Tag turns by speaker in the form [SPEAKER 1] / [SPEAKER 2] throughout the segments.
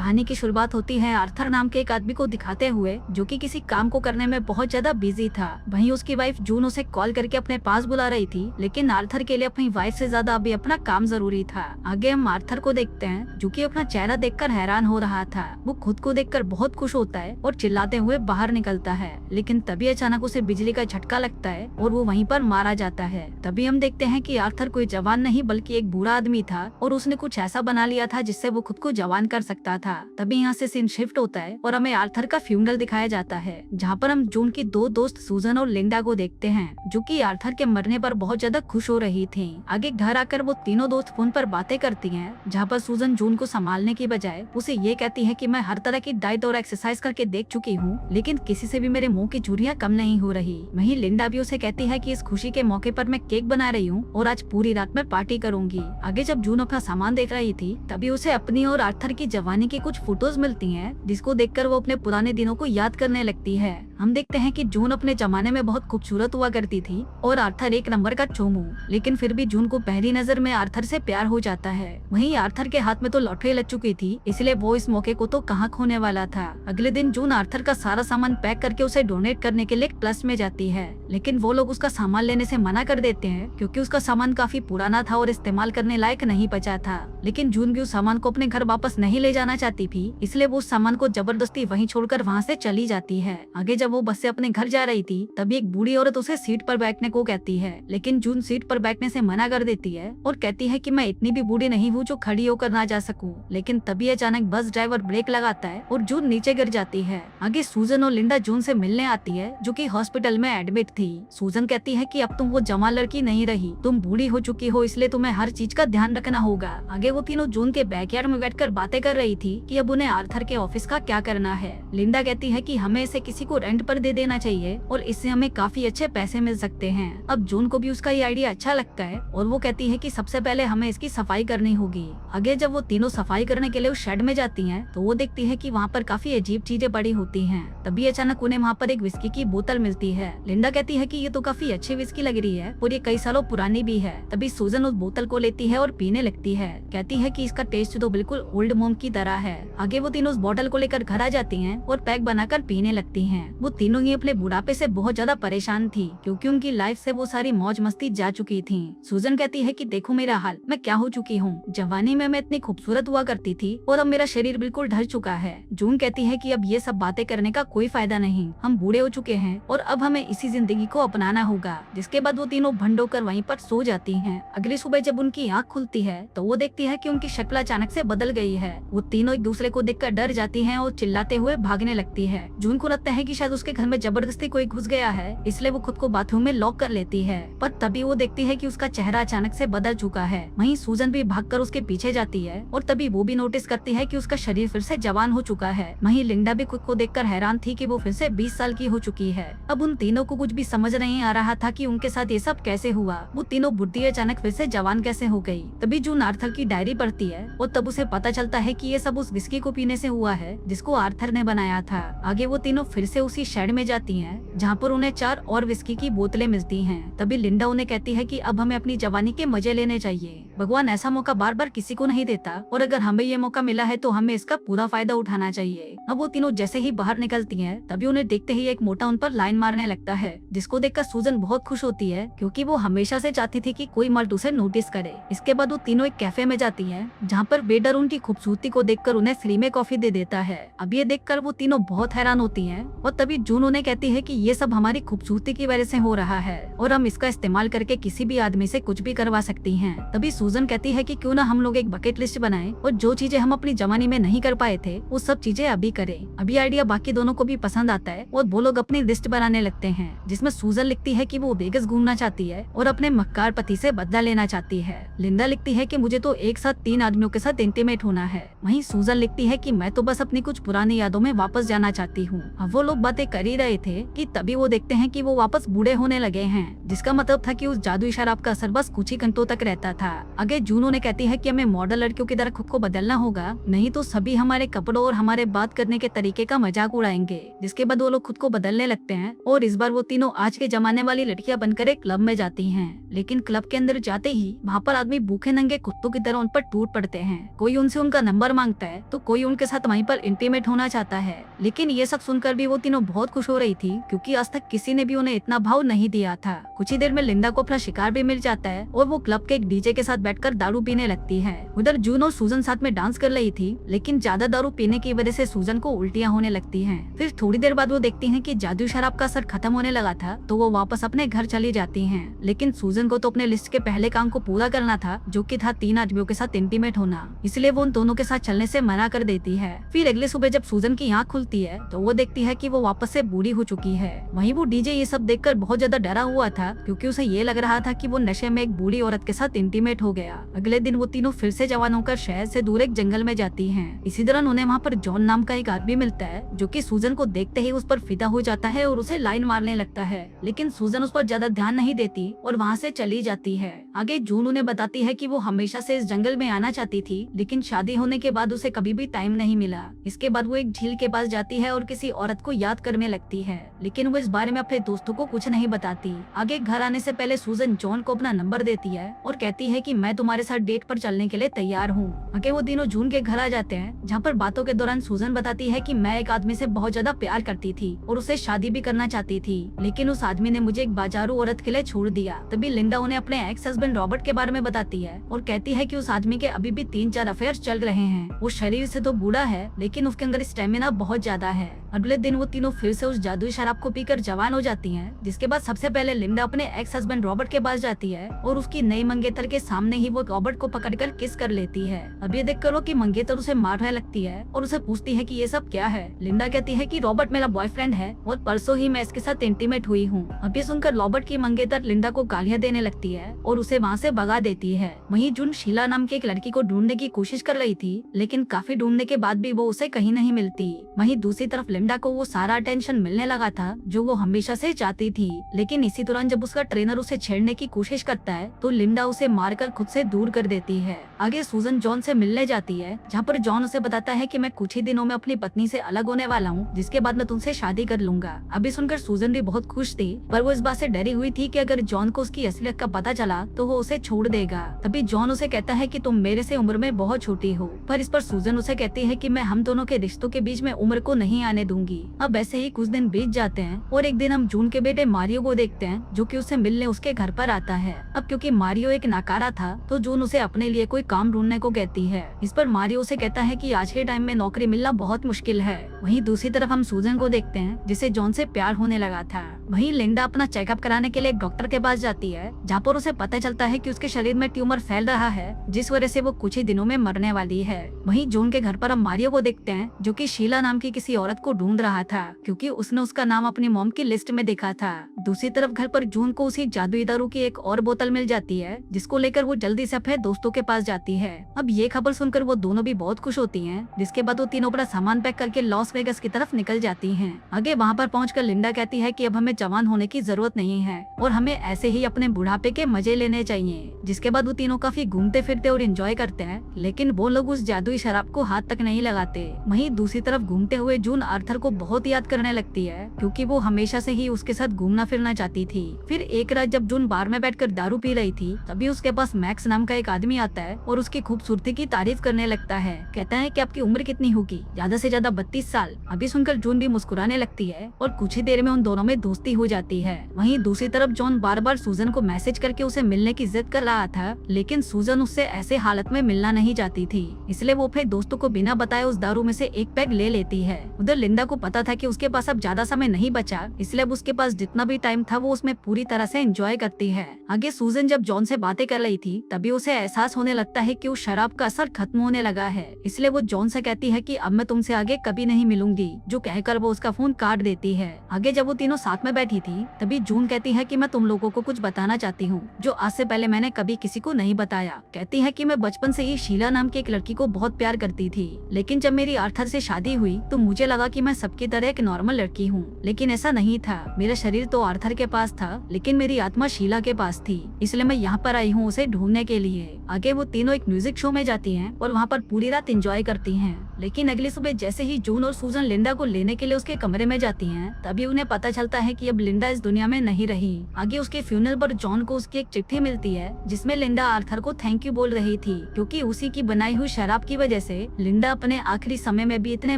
[SPEAKER 1] कहानी की शुरुआत होती है आर्थर नाम के एक आदमी को दिखाते हुए, जो कि किसी काम को करने में बहुत ज्यादा बिजी था। वहीं उसकी वाइफ जून उसे कॉल करके अपने पास बुला रही थी, लेकिन आर्थर के लिए अपनी वाइफ से ज्यादा अभी अपना काम जरूरी था। आगे हम आर्थर को देखते हैं, जो कि अपना चेहरा देखकर हैरान हो रहा था। वो खुद को देखकर बहुत खुश होता है और चिल्लाते हुए बाहर निकलता है, लेकिन तभी अचानक उसे बिजली का झटका लगता है और वो वहीं पर मारा जाता है। तभी हम देखते हैं कि आर्थर कोई जवान नहीं बल्कि एक बूढ़ा आदमी था और उसने कुछ ऐसा बना लिया था जिससे वो खुद को जवान कर सकता था। तभी यहाँ से सीन शिफ्ट होता है और हमें आर्थर का फ्यूनरल दिखाया जाता है, जहाँ पर हम जून की दो दोस्त सूजन और लिंडा को देखते हैं, जो कि आर्थर के मरने पर बहुत ज्यादा खुश हो रही थी। आगे घर आकर वो तीनों दोस्त फोन पर बातें करती हैं, जहाँ पर सूजन जून को संभालने की बजाय उसे ये कहती है कि मैं हर तरह की डाइट और एक्सरसाइज करके देख चुकी हूँ, लेकिन किसी से भी मेरे मुंह की झुर्रियां कम नहीं हो रही। वहीं लिंडा भी उसे कहती है कि इस खुशी के मौके पर मैं केक बना रही हूँ और आज पूरी रात में पार्टी करूंगी। आगे जब जून अपना सामान देख रही थी, तभी उसे अपनी और आर्थर की जवानी की कुछ फोटोज मिलती हैं, जिसको देखकर वो अपने पुराने दिनों को याद करने लगती है। हम देखते हैं कि जून अपने जमाने में बहुत खूबसूरत हुआ करती थी और आर्थर एक नंबर का चोमू, लेकिन फिर भी जून को पहली नजर में आर्थर से प्यार हो जाता है। वहीं आर्थर के हाथ में तो लॉटरी लग चुकी थी, इसलिए वो इस मौके को तो कहाँ खोने वाला था। अगले दिन जून आर्थर का सारा सामान पैक करके उसे डोनेट करने के लिए ट्रस्ट में जाती है, लेकिन वो लोग उसका सामान लेने से मना कर देते हैं, क्योंकि उसका सामान काफी पुराना था और इस्तेमाल करने लायक नहीं बचा था। लेकिन जून भी उस सामान को अपने घर वापस नहीं ले जाना चाहती थी, इसलिए वो उस सामान को जबरदस्ती वहीं छोड़कर वहाँ से चली जाती है। आगे जब वो बस से अपने घर जा रही थी, तभी एक बूढ़ी औरत उसे सीट पर बैठने को कहती है, लेकिन जून सीट पर बैठने से मना कर देती है और कहती है कि मैं इतनी भी बूढ़ी नहीं हूँ जो खड़ी होकर ना जा सकूं। लेकिन तभी अचानक बस ड्राइवर ब्रेक लगाता है और जून नीचे गिर जाती है। आगे सूजन और लिंडा जून से मिलने आती है, जो कि हॉस्पिटल में एडमिट थी। सूजन कहती है कि अब तुम वो जवान लड़की नहीं रही, तुम बूढ़ी हो चुकी हो, इसलिए तुम्हें हर चीज का ध्यान रखना होगा। आगे वो तीनों जून के बैकयार्ड में बैठकर बातें कर रही थी कि अब उन्हें आर्थर के ऑफिस का क्या करना है। लिंडा कहती है कि हमें इसे किसी को रेंट पर दे देना चाहिए और इससे हमें काफी अच्छे पैसे मिल सकते हैं। अब जून को भी उसका ये आइडिया अच्छा लगता है और वो कहती है कि सबसे पहले हमें इसकी सफाई करनी होगी। आगे जब वो तीनों सफाई करने के लिए उस शेड में जाती हैं, तो वो देखती है कि वहाँ पर काफी अजीब चीजें पड़ी होती हैं। तभी अचानक उन्हें वहाँ पर एक विस्की की बोतल मिलती है। लिंडा कहती है कि ये तो काफी अच्छी विस्की लग रही है और ये कई सालों पुरानी भी है। तभी सूजन उस बोतल को लेती है और पीने लगती है। कहती है कि इसका टेस्ट तो बिल्कुल ओल्ड मोम की तरह है। आगे वो तीनों उस बोतल को लेकर घर आ जाती हैं और पैक बनाकर पीने लगती हैं। वो तीनों ही अपने बुढ़ापे से बहुत ज्यादा परेशान थी, क्योंकि उनकी लाइफ से वो सारी मौज मस्ती जा चुकी थी। सूजन कहती है कि देखो मेरा हाल, मैं क्या हो चुकी हूँ। जवानी में मैं इतनी खूबसूरत हुआ करती थी और अब मेरा शरीर बिल्कुल ढल चुका है। जून कहती है कि अब ये सब बातें करने का कोई फायदा नहीं, हम बूढ़े हो चुके हैं और अब हमें इसी जिंदगी को अपनाना होगा। जिसके बाद वो तीनों भंड होकर वहीं पर सो जाती हैं। अगली सुबह जब उनकी आँख खुलती है, तो वो देखती है कि उनकी शक्ल अचानक से बदल गई है। वो तीनों एक दूसरे को देखकर डर जाती हैं और चिल्लाते हुए भागने लगती है। जून को लगता है कि शायद उसके घर में जबरदस्ती कोई घुस गया है, इसलिए वो खुद को बाथरूम में लॉक कर लेती है। पर तभी वो देखती है कि उसका चेहरा अचानक से बदल चुका है। वहीं सूजन भी भागकर उसके पीछे जाती है और तभी वो भी नोटिस करती है कि उसका शरीर फिर से जवान हो चुका है। वहीं लिंडा भी खुद को देखकर हैरान थी कि वो फिर से 20 साल की हो चुकी है। अब उन तीनों को कुछ भी समझ नहीं आ रहा था कि उनके साथ ये सब कैसे हुआ। वो तीनों बुढ़ी अचानक फिर से जवान कैसे हो गई। तभी जून आर्थर की डायरी पढ़ती है और तब उसे पता चलता है कि ये सब उस विस्की को पीने से हुआ है जिसको आर्थर ने बनाया था। आगे वो तीनों फिर से उसी शेड में जाती हैं, जहाँ पर उन्हें 4 और विस्की की बोतलें मिलती हैं। तभी लिंडा उन्हें कहती है कि अब हमें अपनी जवानी के मजे लेने चाहिए। भगवान ऐसा मौका बार बार किसी को नहीं देता और अगर हमें ये मौका मिला है तो हमें इसका पूरा फायदा उठाना चाहिए। अब वो तीनों जैसे ही बाहर निकलती हैं, तभी उन्हें देखते ही एक मोटा उन पर लाइन मारने लगता है, जिसको देखकर सूजन बहुत खुश होती है, क्योंकि वो हमेशा से चाहती थी कि कोई मर्द उसे नोटिस करे। इसके बाद वो तीनों एक कैफे में जाती हैं, जहाँ पर वेटर उनकी खूबसूरती को देखकर उन्हें फ्री में कॉफी दे देता है। अब ये देखकर वो तीनों बहुत हैरान होती हैं और तभी जून उन्हें कहती है कि ये सब हमारी खूबसूरती की वजह से हो रहा है और हम इसका इस्तेमाल करके किसी भी आदमी से कुछ भी करवा सकती हैं। तभी सूजन कहती है कि क्यों ना हम लोग एक बकेट लिस्ट बनाएं और जो चीजें हम अपनी जवानी में नहीं कर पाए थे वो सब चीजें अभी करें। अभी आइडिया बाकी दोनों को भी पसंद आता है और वो लोग अपनी लिस्ट बनाने लगते हैं, जिसमें सूजन लिखती है कि वो वेगस घूमना चाहती है और अपने मक्कार पति से बदला लेना चाहती है। लिंडा लिखती है कि मुझे तो एक साथ 3 आदमियों के साथ इंटीमेट होना है। वहीं सूजन लिखती है कि मैं तो बस अपनी कुछ पुरानी यादों में वापस जाना चाहती हूँ। अब वो लोग बातें कर ही रहे थे कि तभी वो देखते हैं कि वो वापस बूढ़े होने लगे हैं, जिसका मतलब था कि उस जादुई शराब का असर बस कुछ ही घंटों तक रहता था। आगे जून उन्हें कहती है कि हमें मॉडल लड़कियों की तरह खुद को बदलना होगा, नहीं तो सभी हमारे कपड़ों और हमारे बात करने के तरीके का मजाक उड़ाएंगे। जिसके बाद वो लोग खुद को बदलने लगते हैं और इस बार वो तीनों आज के जमाने वाली लड़कियां बनकर एक क्लब में जाती हैं। लेकिन क्लब के अंदर जाते ही वहाँ पर आदमी भूखे नंगे कुत्तों की तरह उन पर टूट पड़ते हैं। कोई उनसे उनका नंबर मांगता है तो कोई उनके साथ वहीं पर इंटीमेट होना चाहता है। लेकिन ये सब सुनकर भी वो तीनों बहुत खुश हो रही थी, क्योंकि आज तक किसी ने भी उन्हें इतना भाव नहीं दिया था। कुछ ही देर में लिंडा को अपना शिकार भी मिल जाता है और वो क्लब के एक डीजे के साथ बैठकर दारू पीने लगती है। उधर जून और सूजन साथ में डांस कर रही थी, लेकिन ज्यादा दारू पीने की वजह से सूजन को उल्टियां होने लगती हैं। फिर थोड़ी देर बाद वो देखती हैं कि जादू शराब का असर खत्म होने लगा था, तो वो वापस अपने घर चली जाती हैं। लेकिन सूजन को तो अपने लिस्ट के पहले काम को पूरा करना था, जो कि था 3 आदमियों के साथ इंटीमेट होना, इसलिए वो उन दोनों के साथ चलने से मना कर देती है। फिर अगले सुबह जब सूजन की आँख खुलती है तो वो देखती है कि वो वापस से बूढ़ी हो चुकी है। वहीं वो डीजे ये सब देखकर बहुत ज्यादा डरा हुआ था, क्योंकि उसे ये लग रहा था कि वो नशे में एक बूढ़ी औरत के साथ इंटीमेट हो गया। अगले दिन वो तीनों फिर से जवान होकर शहर से दूर एक जंगल में जाती हैं। इसी दौरान उन्हें वहाँ पर जॉन नाम का एक आदमी मिलता है, जो कि सूजन को देखते ही उस पर फिदा हो जाता है और उसे लाइन मारने लगता है। लेकिन सूजन उस पर ज्यादा ध्यान नहीं देती और वहाँ से चली जाती है। आगे जून उन्हें बताती है कि वो हमेशा से इस जंगल में आना चाहती थी, लेकिन शादी होने के बाद उसे कभी भी टाइम नहीं मिला। इसके बाद वो एक झील के पास जाती है और किसी औरत को याद करने लगती है, लेकिन वो इस बारे में अपने दोस्तों को कुछ नहीं बताती। आगे घर आने से पहले सूजन जॉन को अपना नंबर देती है और कहती है कि मैं तुम्हारे साथ डेट पर चलने के लिए तैयार हूँ। आगे वो तीनों जून के घर आ जाते हैं, जहाँ पर बातों के दौरान सूजन बताती है कि मैं एक आदमी से बहुत ज्यादा प्यार करती थी और उसे शादी भी करना चाहती थी, लेकिन उस आदमी ने मुझे एक बाजारू औरत के लिए छोड़ दिया। तभी लिंडा उन्हें अपने एक्स हस्बैंड रॉबर्ट के बारे में बताती है और कहती है कि उस आदमी के अभी भी 3-4 अफेयर्स चल रहे हैं। वो शरीर से तो बूढ़ा है, लेकिन उसके अंदर स्टेमिना बहुत ज्यादा है। अगले दिन वो तीनों फिर से उस जादुई शराब को पीकर जवान हो जाती हैं, जिसके बाद सबसे पहले लिंडा अपने एक्स हस्बैंड रॉबर्ट के पास जाती है और उसकी नई मंगेतर के सामने ही वो रॉबर्ट को पकड़कर किस कर लेती है। अब ये देखकर वो कि मंगेतर उसे मारने लगती है और उसे पूछती है कि ये सब क्या है। लिंडा कहती है कि रॉबर्ट मेरा बॉयफ्रेंड है और परसों ही मैं इसके साथ इंटीमेट हुई हूँ। अब ये सुनकर रॉबर्ट की मंगेतर लिंडा को गालियां देने लगती है और उसे वहाँ से भगा देती है। वहीं जून शीला नाम की एक लड़की को ढूंढने की कोशिश कर रही थी, लेकिन काफी ढूंढने के बाद भी वो उसे कहीं नहीं मिलती। वहीं दूसरी तरफ लिंडा को वो सारा अटेंशन मिलने लगा था जो वो हमेशा से चाहती थी। लेकिन इसी दौरान जब उसका ट्रेनर उसे छेड़ने की कोशिश करता है तो लिंडा उसे मारकर खुद से दूर कर देती है। आगे सूजन जॉन से मिलने जाती है, जहाँ पर जॉन उसे बताता है कि मैं कुछ ही दिनों में अपनी पत्नी से अलग होने वाला हूँ, जिसके बाद मैं तुमसे शादी कर लूंगा। अभी सुनकर सूजन भी बहुत खुश थी, पर वो इस बात से डरी हुई थी कि अगर जॉन को उसकी असलियत का पता चला तो वो उसे छोड़ देगा। तभी जॉन उसे कहता है कि तुम मेरे से उम्र में बहुत छोटी हो, पर इस पर सूजन उसे कहती है कि मैं हम दोनों के रिश्तों के बीच में उम्र को नहीं आने दूंगी। अब ऐसे ही कुछ दिन बीत जाते हैं और एक दिन हम जून के बेटे मारियो को देखते हैं, जो कि उसे मिलने उसके घर पर आता है। अब क्योंकि मारियो एक नाकारा था तो जून उसे अपने लिए कोई काम ढूंढने को कहती है। इस पर मारियो उसे कहता है कि आज के टाइम में नौकरी मिलना बहुत मुश्किल है। वहीं दूसरी तरफ हम सूजन को देखते हैं, जिसे जॉन से प्यार होने लगा था। वहीं लिंडा अपना चेकअप कराने के लिए एक डॉक्टर के पास जाती है, जहाँ पर उसे पता चलता है कि उसके शरीर में ट्यूमर फैल रहा है, जिस वजह से वो कुछ ही दिनों में मरने वाली है। वहीं जून के घर पर हम मारियो को देखते हैं, जो कि शीला नाम की किसी औरत को ढूंढ रहा था, क्योंकि उसने उसका नाम अपनी मॉम की लिस्ट में देखा था। दूसरी तरफ घर पर जून को उसी जादुई दारू की एक और बोतल मिल जाती है, जिसको लेकर वो जल्दी से अपने दोस्तों के पास जाती है। अब ये खबर सुनकर वो दोनों भी बहुत खुश होती हैं, जिसके बाद वो तीनों अपना सामान पैक करके लॉस वेगस की तरफ निकल जाती हैं। आगे वहाँ पर पहुंचकर लिंडा कहती है कि अब हमें जवान होने की जरूरत नहीं है और हमें ऐसे ही अपने बुढ़ापे के मजे लेने चाहिए। जिसके बाद वो तीनों काफी घूमते फिरते और एंजॉय करते हैं, लेकिन वो लोग उस जादुई शराब को हाथ तक नहीं लगाते। वहीं दूसरी तरफ घूमते हुए जून आर्थर को बहुत याद करने लगती है, क्योंकि वो हमेशा से ही उसके साथ घूमना फिरना चाहती थी। फिर एक रात जब जून बार में बैठकर दारू पी रही थी, तभी उसके पास मैक्स नाम का एक आदमी आता है और उसकी खूबसूरती की तारीफ करने लगता है। कहता है कि आपकी उम्र कितनी होगी? ज्यादा से ज्यादा 32 साल। अभी सुनकर जून भी मुस्कुराने लगती है और कुछ ही देर में उन दोनों में दोस्ती हो जाती है। वहीं दूसरी तरफ जॉन बार बार सूजन को मैसेज करके उसे मिलने की जिद कर रहा था, लेकिन सूजन उससे ऐसे हालत में मिलना नहीं चाहती थी, इसलिए वो अपने दोस्तों को बिना बताए उस दारू में से एक पैक ले लेती है। उधर लिंडा को पता था कि उसके पास अब ज्यादा समय नहीं बचा, इसलिए अब उसके पास जितना भी टाइम था वो उसमें पूरी तरह से एंजॉय करती है। आगे सूजन जब जॉन से बातें कर रही थी, तभी उसे एहसास होने लगता है कि उस शराब का असर खत्म होने लगा है, इसलिए वो जॉन से कहती है कि अब मैं तुमसे आगे कभी नहीं मिलूंगी, जो कहकर वो उसका फोन काट देती है। आगे जब वो तीनों साथ में बैठी थी, तभी जून कहती है कि मैं तुम लोगों को कुछ बताना चाहती हूँ जो आज से पहले मैंने कभी किसी को नहीं बताया। कहती है कि मैं बचपन से ही शीला नाम की एक लड़की को बहुत प्यार करती थी, लेकिन जब मेरी आर्थर से शादी हुई तो मुझे लगा कि मैं सबकी तरह एक नॉर्मल लड़की हूँ, लेकिन ऐसा नहीं था। मेरा शरीर तो आर्थर के पास था, लेकिन मेरी आत्मा शीला के पास थी, इसलिए मैं यहाँ पर आई हूँ उसे ढूंढने के लिए। आगे वो तीनों एक म्यूजिक शो में जाती हैं और वहाँ पर पूरी रात एंजॉय करती हैं। लेकिन अगली सुबह जैसे ही जून और सूजन लिंडा को लेने के लिए उसके कमरे में जाती हैं, तभी उन्हें पता चलता है कि अब लिंडा इस दुनिया में नहीं रही। आगे उसके फ्यूनरल पर जॉन को उसकी एक चिट्ठी मिलती है जिसमें लिंडा आर्थर को थैंक यू बोल रही थी, क्योंकि उसी की बनाई हुई शराब की वजह से लिंडा अपने आखिरी समय में भी इतने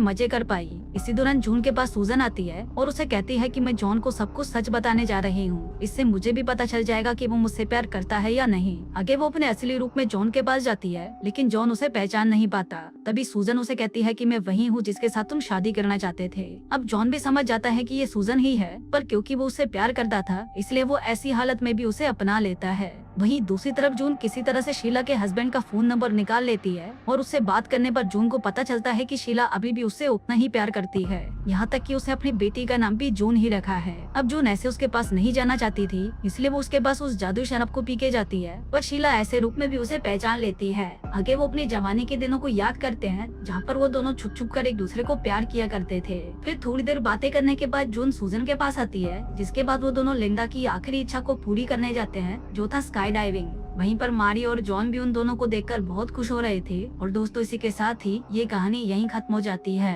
[SPEAKER 1] मजे कर पाई। इसी दौरान जून के पास सूजन आती है और उसे कहती है कि मैं जॉन को सब कुछ सच बताने जा रही हूँ, इससे मुझे भी पता चल जाएगा कि वो मुझसे प्यार करता है या नहीं। आगे वो अपने असली रूप में जॉन के पास जाती है, लेकिन जॉन उसे पहचान नहीं पाता। तभी सूजन उसे कहती है कि मैं वही हूँ जिसके साथ तुम शादी करना चाहते थे। अब जॉन भी समझ जाता है कि ये सूजन ही है, पर क्योंकि वो उससे प्यार करता था इसलिए वो ऐसी हालत में भी उसे अपना लेता है। वहीं दूसरी तरफ जून किसी तरह से शीला के हस्बैंड का फोन नंबर निकाल लेती है और उससे बात करने पर जून को पता चलता है कि शीला अभी भी उससे उतना ही प्यार करती है, यहाँ तक कि उसे अपनी बेटी का नाम भी जून ही रखा है। अब जून ऐसे उसके पास नहीं जाना चाहती थी, इसलिए वो उसके पास उस जादुई शराब को पी के जाती है, पर शीला ऐसे रूप में भी उसे पहचान लेती है। आगे वो अपनी जवानी के दिनों को याद करते हैं जहाँ पर वो दोनों छुप छुप कर एक दूसरे को प्यार किया करते थे। फिर थोड़ी देर बातें करने के बाद जून सूजन के पास आती है, जिसके बाद वो दोनों लिंडा की आखिरी इच्छा को पूरी करने जाते हैं जो था स्काई डाइविंग। वहीं पर मारी और जॉन भी उन दोनों को देखकर बहुत खुश हो रहे थे। और दोस्तों इसी के साथ ही ये कहानी यहीं खत्म हो जाती है।